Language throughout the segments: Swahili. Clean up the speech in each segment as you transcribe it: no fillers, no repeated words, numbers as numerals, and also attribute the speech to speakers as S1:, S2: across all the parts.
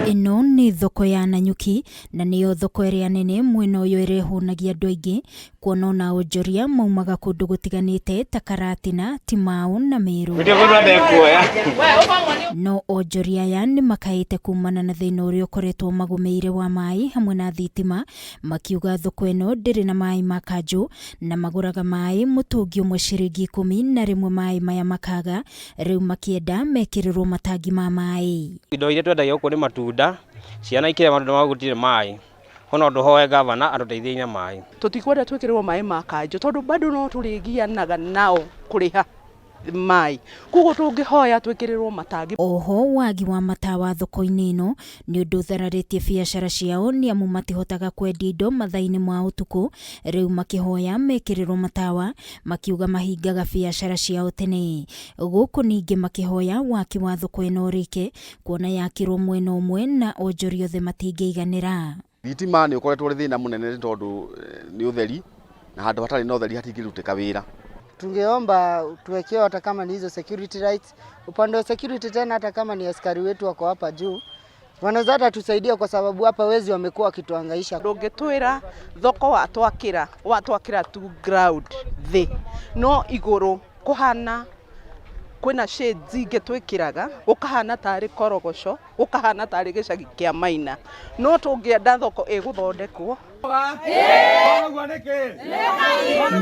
S1: Ino ni thoko ya Nanyuki na niyo thoko ĩrĩa nene mwena ũyũ ĩrehunagia andũ aingĩ kuona na onjoria maumaga kundu gutiganite ta Karatina, Timau na Meru. No onjoria aya ni makaĩte kumana na thĩna ũrĩa ũkoretwo magũmĩire wa maĩ hamwe na thitima, makiuga thoko ĩno ndĩrĩ na maĩ ma kanjũ na magũraga maĩ mũtũngi ũmwe ciringi 10 na rĩmwe maĩ maya makaga, rĩu makĩenda mekĩrĩrwo matangi ma maĩ.
S2: Indo iria twendagia gũkũ nĩ matunda, ciana ikĩrĩa matunda ma gũtirĩ maĩ. Hono nduhoe gavana atuteithie maĩ.
S3: Tutikwenda twĩkĩrĩrwo maĩ ma kanjũ tondu bado no tũrĩgianaga nao kũrĩha maĩ. Kuguo tũngĩhoya twĩkĩrĩrwo matangi.
S1: Oho wagi wa matawa thoko-inĩ ĩno nĩ ũndũ ũthararĩtie biacara ciao nĩ amu matihotaga kwendia indo mathaa-inĩ ma ũtukũ, rĩu makĩhoya mekĩrĩrwo matawa, makiuga mahingaga biacara ciao tene. Gũkũ ningĩ makĩhoya waki wa thoko ĩno ũrĩke kuona yakirwo mwena ũmwe na onjoria othe matingĩiganĩra.
S4: Thitima nĩ ũkoretwo ũrĩ thĩna mũnene tondũ nĩ ũtheri na handũ hatarĩ na ũtheri hatingĩrutĩka wĩra.
S5: Tungeomba tuwekewe hata kama ni hizo security rights. Upande wa security tena hata kama ni askari wetu wako hapa juu, wanaweza hata tusaidia kwa sababu hapa wezi wamekuwa wakituhangaisha.
S3: Ndũngĩtwĩra thoko watwakĩra tu ground thĩ no igũrũ kũhana kwĩna shades ingĩ twĩkĩraga gũkahana tarĩ korogoco, gũkahana tarĩ gĩcagi kĩa Maina, no tũngĩenda thoko ĩgũthondekwo.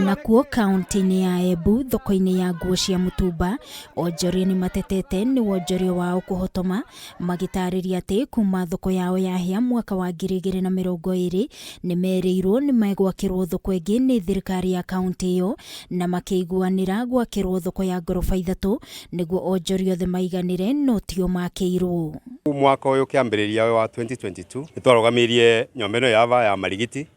S1: Nakuo kaunti-inĩ ya Embu thoko-inĩ ya nguo cia mũtumba, onjoria nĩ matetete nĩ wonjoria wao kũhotoma, magĩtarĩria atĩ kuma thoko yao yahĩa mwaka wa 2020 nĩ merĩirwo nĩ megwakĩrwo thoko ĩngĩ nĩ thirikari ya kaunti ĩyo na makĩiguanĩra gwakĩrwo thoko ya ngoroba 3 nĩguo onjoria othe maiganĩre no tio makĩirwo.
S6: Mwaka ũyũ kĩambĩrĩria wa 2022 nĩ twarũgamirie nyũmba ĩno ya marigiti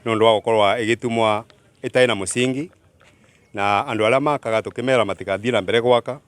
S6: nĩ ũndũ wa gũkorwo ĩgĩtumwo ĩtarĩ na mũcingi, na andũ arĩa makaga tũkĩmera matigathiĩ na mbere gwaka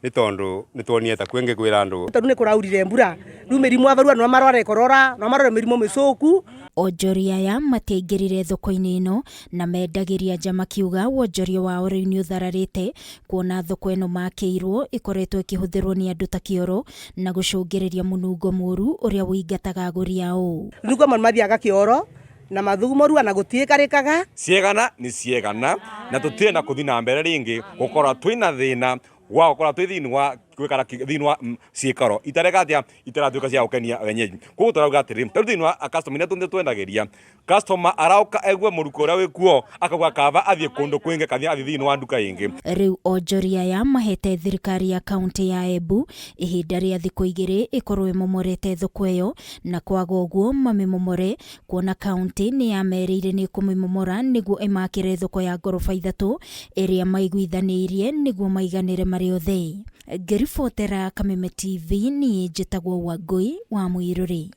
S6: nĩ tondũ nĩ tuonire ta kwĩngĩkwĩra andũ.
S7: Tondũ nĩ kũraurire mbura, rĩu mĩrimũ abaru no marware korora, no marware mĩrimũ mĩcoku.
S1: Onjoria aya matiaingĩrire thoko-inĩ ĩno na mendagĩria nja makiuga wonjoria wao rĩu nĩ ũthararĩte kuona thoko ĩno makĩirwo ĩkoretwo ĩkĩhũthĩrwo nĩ andũ ta kĩoro na gũcũngĩrĩria mũnungo mũru ũrĩa ũingataga agũri ao.
S7: Rĩu kwa mathiaga kĩoro na mathugumoru na gũtiĩkarĩkaga.
S8: Ciegana nĩ ciegana na tũtirĩ na kũthi na mbere rĩngĩ gũkorwo twĩna thĩna wa gũkorwo twĩ thĩinĩ wa gwĩkara thĩinĩ wa ciĩkaro itareka atĩa itaratuĩka cia gũkenia wenyeji. Koguo tũrauga atĩrĩ tarĩ thĩinĩ wa customer iria twendagĩria, customer arauka aigue mũruko ũrĩa wĩkuo akauga kaba athiĩ kũndũ kwĩngĩ kana athiĩ thĩinĩ wa nduka ĩngĩ.
S1: Rĩu onjoria aya mahete thirikari ya kaunti ya Embu ihinda rĩa thikũ 2 ĩkorwo ĩmomorete thoko ĩyo, na kwaga ũguo mamĩmomore kuona kaunti nĩ yamerĩire nĩ kũmĩmomora nĩguo ĩmakĩre thoko ya ngoroba 3 ĩrĩa maiguithanĩirie nĩguo maiganĩre marĩ othe. Ngĩribotera Kameme TV niĩ njĩtagwo Wangui wa Mũirũrĩ.